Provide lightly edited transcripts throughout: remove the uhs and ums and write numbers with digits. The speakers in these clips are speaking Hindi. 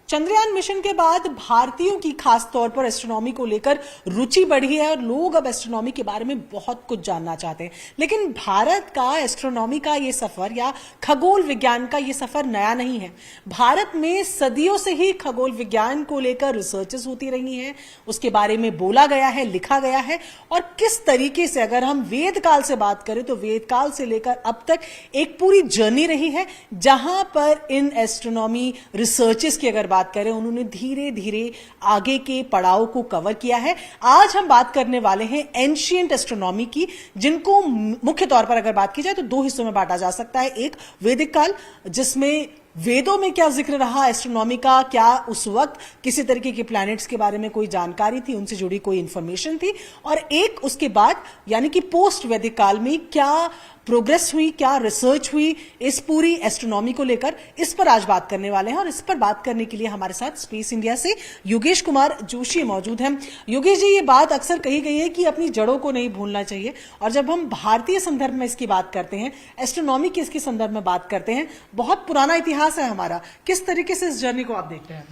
चंद्रयान मिशन के बाद भारतीयों की खास तौर पर एस्ट्रोनॉमी को लेकर रुचि बढ़ी है और लोग अब एस्ट्रोनॉमी के बारे में बहुत कुछ जानना चाहते हैं। लेकिन भारत का एस्ट्रोनॉमी का ये सफर या खगोल विज्ञान का ये सफर नया नहीं है। भारत में सदियों से ही खगोल विज्ञान को लेकर रिसर्चेस होती रही हैं, उसके बारे में बोला गया है, लिखा गया है। और किस तरीके से अगर हम वेद काल से बात करें तो वेद काल से लेकर अब तक एक पूरी जर्नी रही है, जहां पर इन एस्ट्रोनॉमी रिसर्चेस की अगर बात करें उन्होंने धीरे धीरे आगे के पड़ाव को कवर किया है। आज हम बात करने वाले हैं एंशिएंट एस्ट्रोनॉमी की, जिनको मुख्य तौर पर अगर बात की जाए तो दो हिस्सों में बांटा जा सकता है। एक वैदिक काल, जिसमें वेदों में क्या जिक्र रहा एस्ट्रोनॉमी का, क्या उस वक्त किसी तरीके के प्लैनेट्स के बारे में कोई जानकारी थी, उनसे जुड़ी कोई इंफॉर्मेशन थी, और एक उसके बाद यानी कि पोस्ट वैदिक काल में क्या प्रोग्रेस हुई, क्या रिसर्च हुई इस पूरी एस्ट्रोनॉमी को लेकर। इस पर आज बात करने वाले हैं और इस पर बात करने के लिए हमारे साथ स्पेस इंडिया से योगेश कुमार जोशी मौजूद हैं। योगेश जी, ये बात अक्सर कही गई है कि अपनी जड़ों को नहीं भूलना चाहिए, और जब हम भारतीय संदर्भ में इसकी बात करते हैं, एस्ट्रोनॉमी की इसके संदर्भ में बात करते हैं, बहुत पुराना इतिहास है हमारा। किस तरीके से इस जर्नी को आप देखते हैं?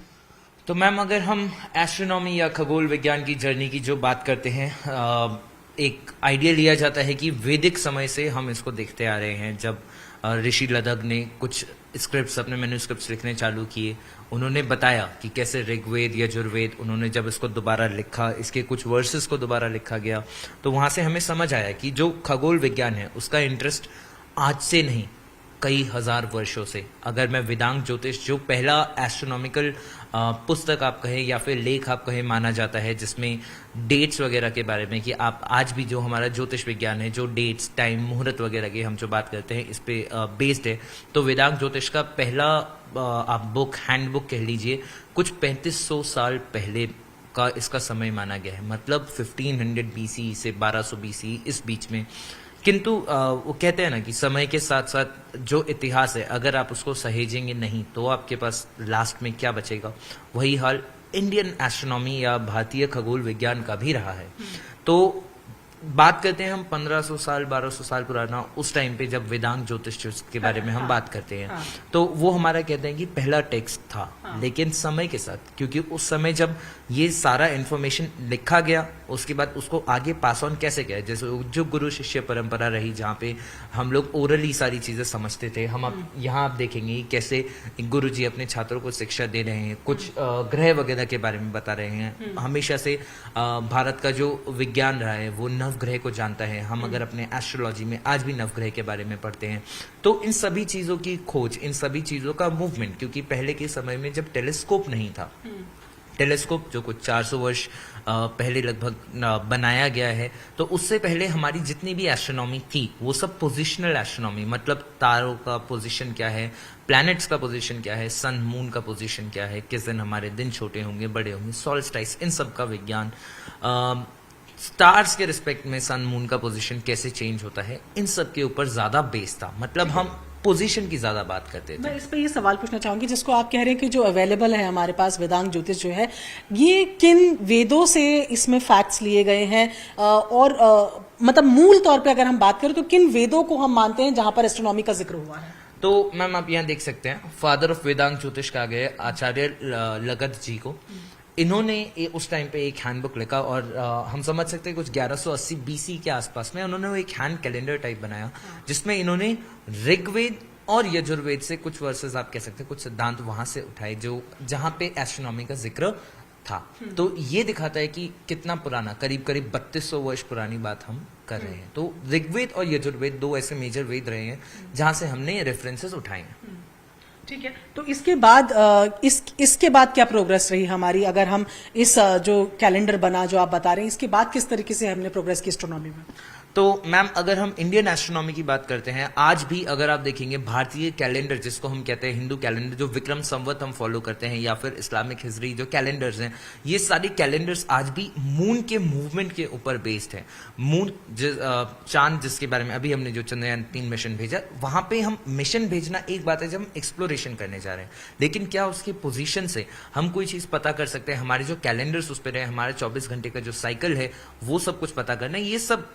तो मैम, अगर हम एस्ट्रोनॉमी या खगोल विज्ञान की जर्नी की जो बात करते हैं, एक आइडिया लिया जाता है कि वैदिक समय से हम इसको देखते आ रहे हैं। जब ऋषि लदग ने कुछ स्क्रिप्ट्स, अपने मैन्युस्क्रिप्ट्स लिखने चालू किए, उन्होंने बताया कि कैसे ऋग्वेद, यजुर्वेद, उन्होंने जब इसको दोबारा लिखा, इसके कुछ वर्सेस को दोबारा लिखा गया, तो वहां से हमें समझ आया कि जो खगोल विज्ञान है उसका इंटरेस्ट आज से नहीं, कई हजार वर्षों से। अगर मैं वेदांग ज्योतिष, जो पहला एस्ट्रोनॉमिकल पुस्तक आप कहें या फिर लेख आप कहें माना जाता है, जिसमें डेट्स वगैरह के बारे में, कि आप आज भी जो हमारा ज्योतिष विज्ञान है, जो डेट्स, टाइम, मुहूर्त वगैरह की हम जो बात करते हैं, इस पे बेस्ड है। तो वेदांग ज्योतिष का पहला आप बुक, हैंड बुक कह लीजिए, कुछ 3500 साल पहले का इसका समय माना गया है। मतलब 1500 BC से 1200 BC, इस बीच में। किंतु वो कहते हैं ना कि समय के साथ साथ जो इतिहास है, अगर आप उसको सहेजेंगे नहीं तो आपके पास लास्ट में क्या बचेगा। वही हाल इंडियन एस्ट्रोनॉमी या भारतीय खगोल विज्ञान का भी रहा है। तो बात करते हैं हम 1500 साल 1200 साल पुराना, उस टाइम पे जब वेदांग ज्योतिष के बारे में हम बात करते हैं, तो वो हमारा कहते हैं कि पहला टेक्स्ट था। लेकिन समय के साथ, क्योंकि उस समय जब ये सारा इंफॉर्मेशन लिखा गया, उसके बाद उसको आगे पास ऑन कैसे किया, जैसे जो गुरु शिष्य परंपरा रही, जहाँ पे हम लोग ओरली सारी चीजें समझते थे। हम अब यहाँ आप देखेंगे कैसे गुरु जी अपने छात्रों को शिक्षा दे रहे हैं, कुछ ग्रह वगैरह के बारे में बता रहे हैं। हमेशा से भारत का जो विज्ञान रहा है वो नवग्रह को जानता है। हम अगर अपने एस्ट्रोलॉजी में आज भी नवग्रह के बारे में पढ़ते हैं, तो इन सभी चीजों की खोज, इन सभी चीजों का मूवमेंट, क्योंकि पहले के समय में जब टेलीस्कोप नहीं था, टेलीस्कोप जो कुछ 400 वर्ष पहले लगभग बनाया गया है, तो उससे पहले हमारी जितनी भी एस्ट्रोनॉमी थी वो सब पोजिशनल एस्ट्रोनॉमी, मतलब तारों का पोजीशन क्या है, प्लैनेट्स का पोजीशन क्या है, सन मून का पोजीशन क्या है, किस दिन हमारे दिन छोटे होंगे, बड़े होंगे, सॉल्स्टाइस, इन सब का विज्ञान, स्टार्स के रिस्पेक्ट में सन मून का पोजीशन कैसे चेंज होता है, इन सब के ऊपर ज्यादा बेस था। मतलब हम पोजीशन की ज्यादा बात करते थे। मैं इस पे ये सवाल पूछना चाहूंगी, जिसको आप कह रहे हैं कि जो अवेलेबल है हमारे पास वेदांग ज्योतिष जो है, ये किन वेदों से इसमें फैक्ट्स लिए गए हैं, और मतलब मूल तौर पे अगर हम बात करें तो किन वेदों को हम मानते हैं जहां पर एस्ट्रोनॉमी का जिक्र हुआ है? तो मैम, आप यहाँ देख सकते हैं, फादर ऑफ वेदांग ज्योतिष कहा गया आचार्य लगद जी को। इन्होंने उस टाइम पे एक हैंडबुक लिखा, और हम समझ सकते हैं कुछ 1180 BC के आसपास में उन्होंने वो एक हैंड कैलेंडर टाइप बनाया, जिसमें इन्होंने ऋग्वेद और यजुर्वेद से कुछ वर्सेस, आप कह सकते हैं कुछ सिद्धांत वहां से उठाए, जो जहां पे एस्ट्रोनॉमी का जिक्र था। तो ये दिखाता है कि कितना पुराना, करीब करीब 3200 वर्ष पुरानी बात हम कर रहे हैं। तो ऋग्वेद और यजुर्वेद दो ऐसे मेजर वेद रहे हैं जहां से हमने रेफरेंसेस उठाए हैं। ठीक है, तो इसके बाद इसके बाद क्या प्रोग्रेस रही हमारी? अगर हम इस जो कैलेंडर बना जो आप बता रहे हैं, इसके बाद किस तरीके से हमने प्रोग्रेस की एस्ट्रोनॉमी में? तो मैम, अगर हम इंडियन एस्ट्रोनॉमी की बात करते हैं, आज भी अगर आप देखेंगे भारतीय कैलेंडर, जिसको हम कहते हैं हिंदू कैलेंडर, जो विक्रम संवत हम फॉलो करते हैं, या फिर इस्लामिक हिजरी जो कैलेंडर्स हैं, ये सारी कैलेंडर्स आज भी मून के मूवमेंट के ऊपर बेस्ड है। मून, चांद, जिसके बारे में अभी हमने जो चंद्रयान 3 मिशन भेजा, वहां पे हम मिशन भेजना एक बात है जब हम एक्सप्लोरेशन करने जा रहे हैं, लेकिन क्या उसके पोजीशन से हम कोई चीज पता कर सकते हैं? हमारे जो कैलेंडर्स उस पर है, हमारे 24 घंटे का जो साइकिल है, वो सब कुछ पता करना है। ये सब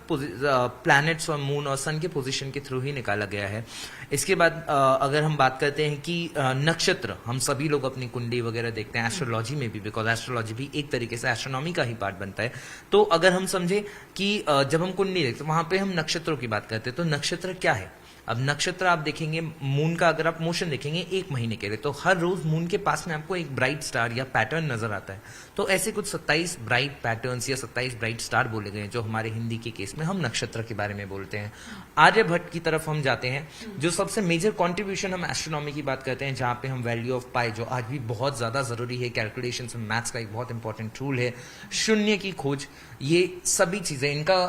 प्लैनेट्स और मून और सन के पोजीशन के थ्रू ही निकाला गया है। इसके बाद अगर हम बात करते हैं कि नक्षत्र, हम सभी लोग अपनी कुंडली वगैरह देखते हैं एस्ट्रोलॉजी में भी, बिकॉज एस्ट्रोलॉजी भी एक तरीके से एस्ट्रोनॉमी का ही पार्ट बनता है। तो अगर हम समझे कि जब हम कुंडली देखते हैं वहां पे हम नक्षत्रों की बात करते हैं, तो नक्षत्र क्या है? अब नक्षत्र आप देखेंगे, मून का अगर आप मोशन देखेंगे 1 महीने के लिए, तो हर रोज मून के पास में आपको एक ब्राइट स्टार या पैटर्न नजर आता है। तो ऐसे कुछ 27 ब्राइट पैटर्न्स या 27 ब्राइट स्टार बोले गए हैं, जो हमारे हिंदी के केस में हम नक्षत्र के बारे में बोलते हैं। आर्यभट्ट की तरफ हम जाते हैं, जो सबसे मेजर कॉन्ट्रीब्यूशन हम एस्ट्रोनॉमी की बात करते हैं, जहां पे हम वैल्यू ऑफ पाई, जो आज भी बहुत ज्यादा जरूरी है, कैलकुलेशन में मैथ्स का एक बहुत इंपॉर्टेंट टूल है, शून्य की खोज, ये सभी चीजें, इनका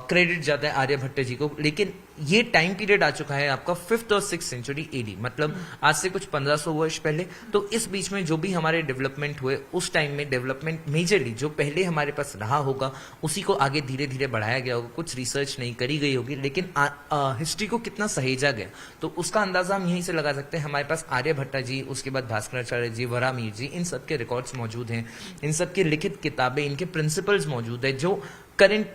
क्रेडिट जाता है आर्यभट्ट जी को। लेकिन ये टाइम पीरियड आ चुका है आपका 5th और 6th सेंचुरी एडी, मतलब आज से कुछ 1500 वर्ष पहले। तो इस बीच में जो भी हमारे डेवलपमेंट हुए, उस टाइम में डेवलपमेंट मेजरली जो पहले हमारे पास रहा होगा, उसी को आगे धीरे धीरे बढ़ाया गया होगा। कुछ रिसर्च नहीं करी गई होगी, लेकिन हिस्ट्री को कितना सहेजा गया, तो उसका अंदाजा हम यहीं से लगा सकते हैं। हमारे पास आर्यभट्ट जी, उसके बाद भास्कराचार्य जी, वराहमिहिर जी, इन सब के रिकॉर्ड्स मौजूद हैं, इन सब की लिखित किताबें, इनके प्रिंसिपल्स मौजूद है, जो करंट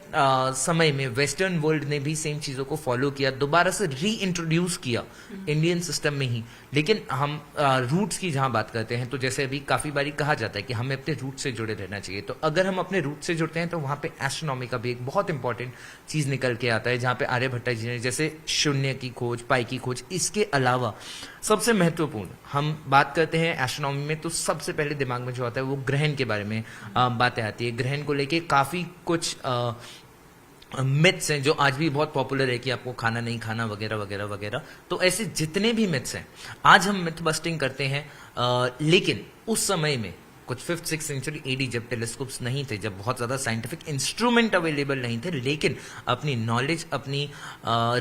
समय में वेस्टर्न वर्ल्ड ने भी सेम चीजों को फॉलो किया, दोबारा से री इंट्रोड्यूस किया इंडियन सिस्टम में ही। लेकिन हम रूट्स की जहां बात करते हैं, तो जैसे अभी काफी बारी कहा जाता है कि हमें अपने रूट से जुड़े रहना चाहिए, तो अगर हम अपने रूट से जुड़ते हैं तो वहां पे एस्ट्रोनॉमी का भी एक बहुत इंपॉर्टेंट चीज निकल के आता है, जहां पे आर्यभट्ट जी ने जैसे शून्य की खोज, पाई की खोज, इसके अलावा सबसे महत्वपूर्ण हम बात करते हैं एस्ट्रोनॉमी में, तो सबसे पहले दिमाग में जो आता है वो ग्रहण के बारे में बातें आती है। ग्रहण को लेके काफी कुछ मिथ्स हैं जो आज भी बहुत पॉपुलर है, कि आपको खाना नहीं खाना वगैरह वगैरह वगैरह। तो ऐसे जितने भी मिथ्स हैं, आज हम मिथ बस्टिंग करते हैं। लेकिन उस समय में कुछ 5th 6th सेंचुरी एडी, जब टेलीस्कोप्स नहीं थे, जब बहुत ज्यादा साइंटिफिक इंस्ट्रूमेंट अवेलेबल नहीं थे, लेकिन अपनी नॉलेज, अपनी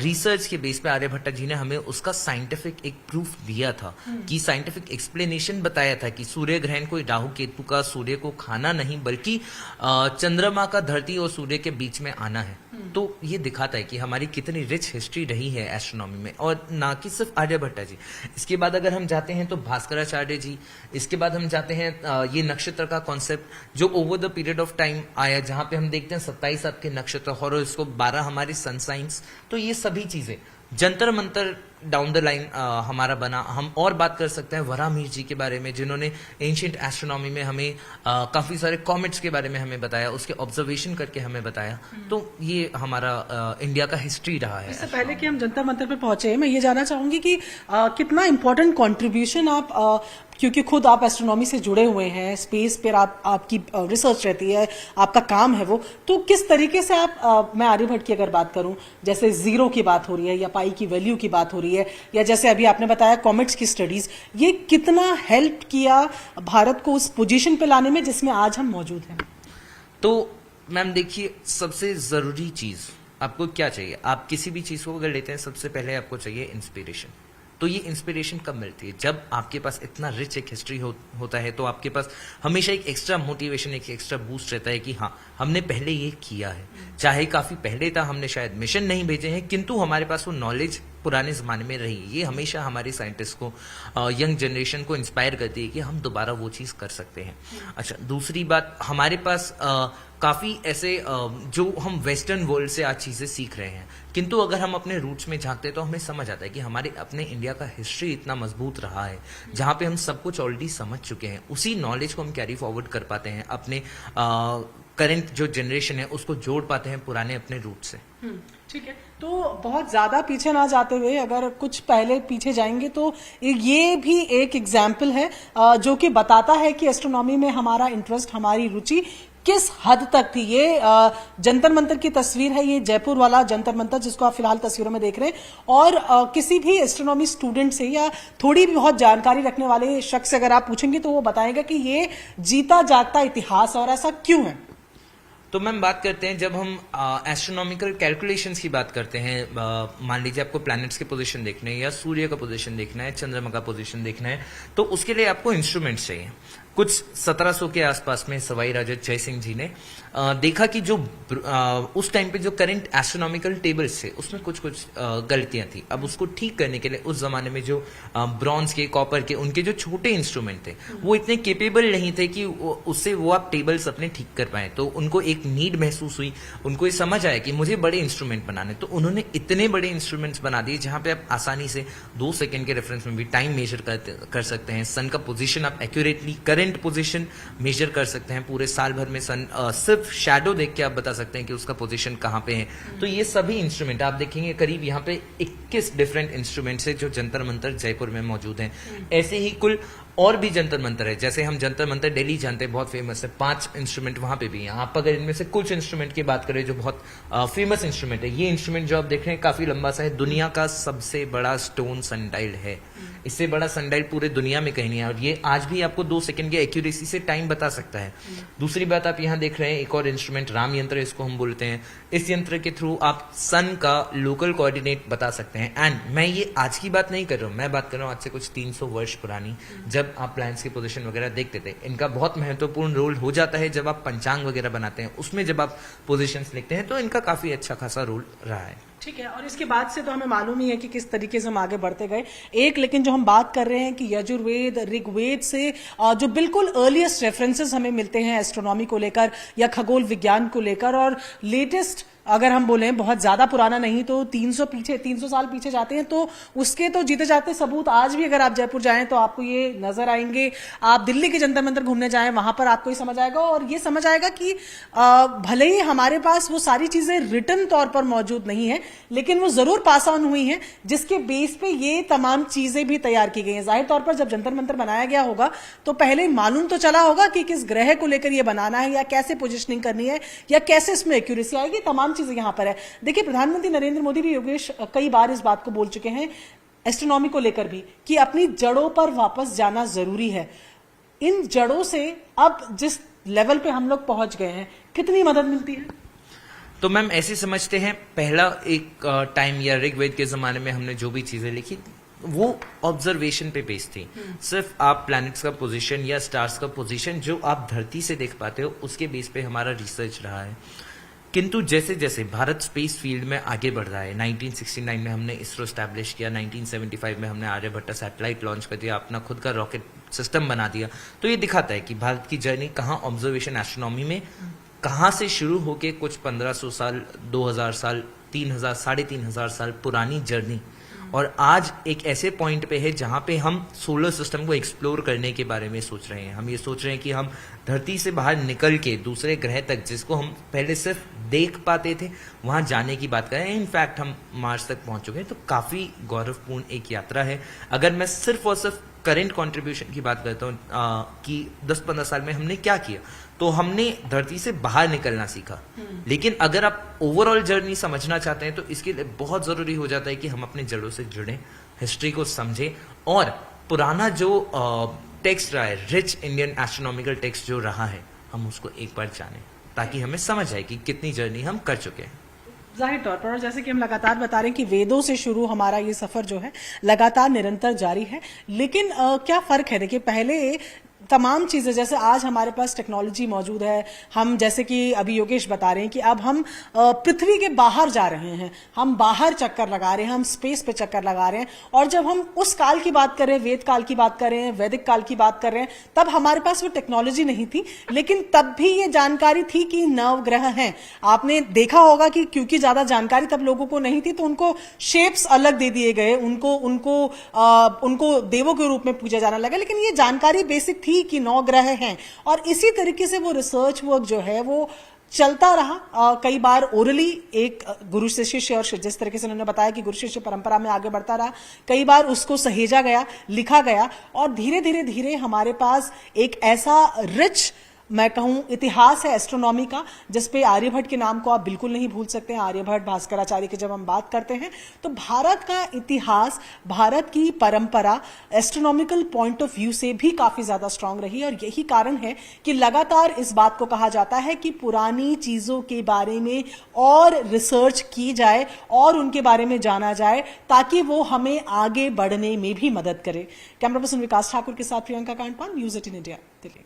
रिसर्च के बेस पे आर्यभट्ट जी ने हमें उसका साइंटिफिक एक प्रूफ दिया था, कि साइंटिफिक एक्सप्लेनेशन बताया था कि सूर्य ग्रहण कोई राहु केतु का सूर्य को खाना नहीं, बल्कि चंद्रमा का धरती और सूर्य के बीच में आना है। तो ये दिखाता है कि हमारी कितनी रिच हिस्ट्री रही है एस्ट्रोनॉमी में, और ना कि सिर्फ आर्यभट्ट जी। इसके बाद अगर हम जाते हैं तो भास्कराचार्य जी, इसके बाद हम जाते हैं ये नक्षत्र का कॉन्सेप्ट जो over the period of time आया, जहां पे हम देखते हैं 27 आपके नक्षत्र और इसको 12 हमारे सन साइंस। तो ये सभी चीजें, Jantar Mantar down the line हमारा बना। हम और बात कर सकते हैं वराहमिहिर जी के बारे में, जिन्होंने एंशिएंट एस्ट्रोनॉमी में हमें काफी सारे कॉमेट्स के बारे में हमें बताया, उसके ऑब्जर्वेशन करके हमें बताया। तो ये हमारा इंडिया का हिस्ट्री रहा है। इससे पहले कि हम जंतर मंतर पे पहुंचे, मैं ये जानना चाहूंगी कि कितना इंपॉर्टेंट कंट्रीब्यूशन आप, क्योंकि खुद आप एस्ट्रोनॉमी से जुड़े हुए हैं, स्पेस पर आपकी रिसर्च रहती है, आपका काम है वो, तो किस तरीके से आप, मैं आर्यभट्ट की अगर बात करूं, जैसे जीरो की बात हो रही है या पाई की वैल्यू की बात हो रही है, या जैसे अभी आपने बताया कॉमेट्स की स्टडीज, ये कितना हेल्प किया भारत को उस पोजीशन पे लाने में जिसमें आज हम मौजूद हैं? तो मैम देखिए, सबसे जरूरी चीज आपको क्या चाहिए? आप किसी भी चीज को अगर लेते हैं, सबसे पहले आपको चाहिए इंस्पिरेशन। तो ये इंस्पिरेशन कब मिलती है? जब आपके पास इतना रिच एक हिस्ट्री होता है, तो आपके पास हमेशा एक एक्स्ट्रा मोटिवेशन, एक एक्स्ट्रा बूस्ट रहता है कि हाँ, हमने पहले ये किया है। चाहे काफी पहले था, हमने शायद मिशन नहीं भेजे हैं, किंतु हमारे पास वो नॉलेज पुराने जमाने में रही। ये हमेशा हमारे साइंटिस्ट को, यंग जनरेशन को इंस्पायर करती है कि हम दोबारा वो चीज कर सकते हैं। अच्छा, दूसरी बात, हमारे पास काफी ऐसे जो हम वेस्टर्न वर्ल्ड से आज चीजें सीख रहे हैं, किंतु अगर हम अपने रूट्स में झांकते हैं तो हमें समझ आता है कि हमारे अपने इंडिया का हिस्ट्री इतना मजबूत रहा है, जहां पे हम सब कुछ ऑलरेडी समझ चुके हैं। उसी नॉलेज को हम कैरी फॉरवर्ड कर पाते हैं, अपने करंट जो जनरेशन है उसको जोड़ पाते हैं पुराने अपने रूट से। ठीक है, तो बहुत ज्यादा पीछे ना जाते हुए अगर कुछ पहले पीछे जाएंगे, तो ये भी एक एग्जाम्पल है जो कि बताता है कि एस्ट्रोनॉमी में हमारा इंटरेस्ट, हमारी रुचि किस हद तक थी। ये जंतर मंतर की तस्वीर है, ये जयपुर वाला जंतर मंतर जिसको आप फिलहाल तस्वीरों में देख रहे हैं। और किसी भी एस्ट्रोनॉमी स्टूडेंट से या थोड़ी भी बहुत जानकारी रखने वाले शख्स से अगर आप पूछेंगे, तो वो बताएगा कि ये जीता जागता इतिहास, और ऐसा क्यों है? तो मैम बात करते हैं, जब हम एस्ट्रोनॉमिकल कैलकुलेशंस की बात करते हैं, मान लीजिए आपको प्लैनेट्स के पोजीशन देखने हैं, या सूर्य का पोजीशन देखना है, चंद्रमा का पोजीशन देखना है, तो उसके लिए आपको इंस्ट्रूमेंट्स चाहिए। कुछ 1700 के आसपास में सवाई राजा जय सिंह जी ने देखा कि जो उस टाइम पे जो करंट एस्ट्रोनॉमिकल टेबल्स थे उसमें कुछ गलतियां थी। अब उसको ठीक करने के लिए उस जमाने में जो ब्रॉन्ज के, कॉपर के, उनके जो छोटे इंस्ट्रूमेंट थे वो इतने केपेबल नहीं थे कि उससे वो आप टेबल्स अपने ठीक कर पाए। तो उनको एक नीड महसूस हुई, उनको ये समझ आया कि मुझे बड़े इंस्ट्रूमेंट बनाने, तो उन्होंने इतने बड़े इंस्ट्रूमेंट्स बना दिए जहां पे आप आसानी से 2 सेकंड के रेफरेंस में भी टाइम मेजर कर सकते हैं। सन का पोजीशन आप एक्यूरेटली करंट पोजीशन मेजर कर सकते हैं। पूरे साल भर में सन सिर्फ शैडो देख के आप बता सकते हैं कि उसका पोजीशन कहां पे है। तो ये सभी इंस्ट्रूमेंट आप देखेंगे, करीब यहाँ पे 21 डिफरेंट इंस्ट्रूमेंट्स है जो जंतर मंतर जयपुर में मौजूद हैं। ऐसे ही कुल और भी जंतर मंतर है, जैसे हम जंतर मंतर दिल्ली जानते हैं, बहुत फेमस है, 5 इंस्ट्रूमेंट वहां पे भी हैं। आप अगर इनमें से कुछ इंस्ट्रूमेंट की बात करें जो बहुत फेमस इंस्ट्रूमेंट है, ये इंस्ट्रूमेंट जो आप देख रहे हैं काफी लंबा सा है, दुनिया का सबसे बड़ा स्टोन सनडाइल है। इससे बड़ा सनडाइल पूरे दुनिया में कहीं नहीं है और ये आज भी आपको 2 सेकंड की एक्यूरेसी से टाइम बता सकता है। दूसरी बात आप यहाँ देख रहे हैं एक और इंस्ट्रूमेंट, राम यंत्र इसको हम बोलते हैं। इस यंत्र के थ्रू आप सन का लोकल कोऑर्डिनेट बता सकते हैं। एंड मैं ये आज की बात नहीं कर रहा हूँ, मैं बात कर रहा हूँ आज से कुछ 300 वर्ष पुरानी, जब आप प्लैनेट्स की पोजीशन वगैरह देखते थे। इनका बहुत महत्वपूर्ण रोल हो जाता है जब आप पंचांग वगैरह बनाते हैं, उसमें जब आप पोजीशंस लिखते हैं तो इनका काफी अच्छा खासा रोल रहा है। ठीक है, और इसके बाद से तो हमें मालूम ही है कि किस तरीके से हम आगे बढ़ते गए। एक लेकिन जो हम बात कर रहे हैं कि यजुर्वेद, ऋग्वेद से जो बिल्कुल अर्लीस्ट रेफरेंसेस हमें मिलते हैं एस्ट्रोनॉमी को लेकर या खगोल विज्ञान को लेकर, और लेटेस्ट अगर हम बोलें बहुत ज्यादा पुराना नहीं तो 300 साल पीछे जाते हैं, तो उसके तो जीते जाते सबूत आज भी अगर आप जयपुर जाएं तो आपको ये नजर आएंगे। आप दिल्ली के जंतर मंतर घूमने जाएं, वहां पर आपको ये समझ आएगा, और ये समझ आएगा कि भले ही हमारे पास वो सारी चीजें रिटन तौर पर मौजूद नहीं है, लेकिन वो जरूर पास ऑन हुई हैं, जिसके बेस पे ये तमाम चीजें भी तैयार की गई हैं। जाहिर तौर पर जब जंतर मंतर बनाया गया होगा तो पहले मालूम तो चला होगा कि किस ग्रह को लेकर ये बनाना है या कैसे पोजिशनिंग करनी है या कैसे इसमें एक्यूरेसी आएगी, तमाम चीजें यहां पर है। देखिए, प्रधानमंत्री नरेंद्र मोदी भी, योगेश, कई बार इस बात को बोल चुके हैं एस्ट्रोनॉमी को लेकर भी कि अपनी जड़ों पर वापस जाना जरूरी है। इन जड़ों से अब जिस लेवल पे हम लोग पहुंच गए हैं, कितनी मदद मिलती है? तो मैम ऐसे समझते हैं, पहला एक टाइम या ऋग्वेद के जमाने में हमने जो भी चीजें लिखी वो ऑब्जर्वेशन पे बेस्ड थी। सिर्फ आप प्लैनेट्स का पोजीशन या स्टार्स का पोजीशन जो आप धरती से देख पाते हो उसके बेस पे हमारा रिसर्च रहा है। किंतु जैसे जैसे भारत स्पेस फील्ड में आगे बढ़ रहा है, 1969 में हमने इसरो स्टैब्लिश किया, 1975 में हमने आर्यभट्टा सैटेलाइट लॉन्च कर दिया, अपना खुद का रॉकेट सिस्टम बना दिया, तो ये दिखाता है कि भारत की जर्नी कहाँ ऑब्जर्वेशन एस्ट्रोनॉमी में कहाँ से शुरू होके कुछ 1500 साल, 2000 साल, 3000, 3500 साल पुरानी जर्नी, और आज एक ऐसे पॉइंट पे है जहां पे हम सोलर सिस्टम को एक्सप्लोर करने के बारे में सोच रहे हैं। हम ये सोच रहे हैं कि हम धरती से बाहर निकल के दूसरे ग्रह तक, जिसको हम पहले सिर्फ देख पाते थे, वहां जाने की बात करें। इनफैक्ट हम मार्स तक पहुंच चुके हैं, तो काफी गौरवपूर्ण एक यात्रा है। अगर मैं सिर्फ और सिर्फ करंट कंट्रीब्यूशन की बात करता हूँ कि 10-15 साल में हमने क्या किया, तो हमने धरती से बाहर निकलना सीखा। लेकिन अगर आप ओवरऑल जर्नी समझना चाहते हैं तो इसके लिए बहुत जरूरी हो जाता है कि हम अपने जड़ों से जुड़ें, हिस्ट्री को समझें, और पुराना जो टेक्स्ट रहा है, रिच इंडियन एस्ट्रोनॉमिकल टेक्स्ट जो रहा है, हम उसको एक बार जानें ताकि हमें समझ आए कि कितनी जर्नी हम कर चुके हैं। जाहिर तौर पर, और जैसे कि हम लगातार बता रहे हैं कि वेदों से शुरू हमारा ये सफर जो है लगातार निरंतर जारी है। लेकिन क्या फर्क है? देखिए, पहले तमाम चीजें, जैसे आज हमारे पास टेक्नोलॉजी मौजूद है, हम जैसे कि अभी योगेश बता रहे हैं कि अब हम पृथ्वी के बाहर जा रहे हैं, हम बाहर चक्कर लगा रहे हैं, हम स्पेस पे चक्कर लगा रहे हैं। और जब हम उस काल की बात कर रहे हैं, वेद काल की बात कर रहे हैं, वैदिक काल की बात कर रहे हैं, तब हमारे पास वो टेक्नोलॉजी नहीं थी, लेकिन तब भी ये जानकारी थी कि नवग्रह हैं। आपने देखा होगा कि क्योंकि ज्यादा जानकारी तब लोगों को नहीं थी, तो उनको शेप्स अलग दे दिए गए, उनको देवों के रूप में पूजा जाने लगा, लेकिन ये जानकारी बेसिक थी कि 9 ग्रह हैं। और इसी तरीके से वो रिसर्च वर्क जो है वो चलता रहा। कई बार ओरली एक गुरु से शिष्य, और जिस तरीके से उन्होंने बताया कि गुरु शिष्य परंपरा में आगे बढ़ता रहा, कई बार उसको सहेजा गया, लिखा गया, और धीरे धीरे धीरे हमारे पास एक ऐसा रिच मैं कहूं इतिहास है एस्ट्रोनॉमी का, जिसपे आर्यभट्ट के नाम को आप बिल्कुल नहीं भूल सकते हैं। आर्यभट्ट, भास्कराचार्य की जब हम बात करते हैं तो भारत का इतिहास, भारत की परंपरा एस्ट्रोनॉमिकल पॉइंट ऑफ व्यू से भी काफी ज्यादा स्ट्रांग रही है। और यही कारण है कि लगातार इस बात को कहा जाता है कि पुरानी चीजों के बारे में और रिसर्च की जाए और उनके बारे में जाना जाए, ताकि वो हमें आगे बढ़ने में भी मदद करे। कैमरा पर्सन विकास ठाकुर के साथ प्रियंका कांडपाल, न्यूज़ 18 इंडिया, दिल्ली।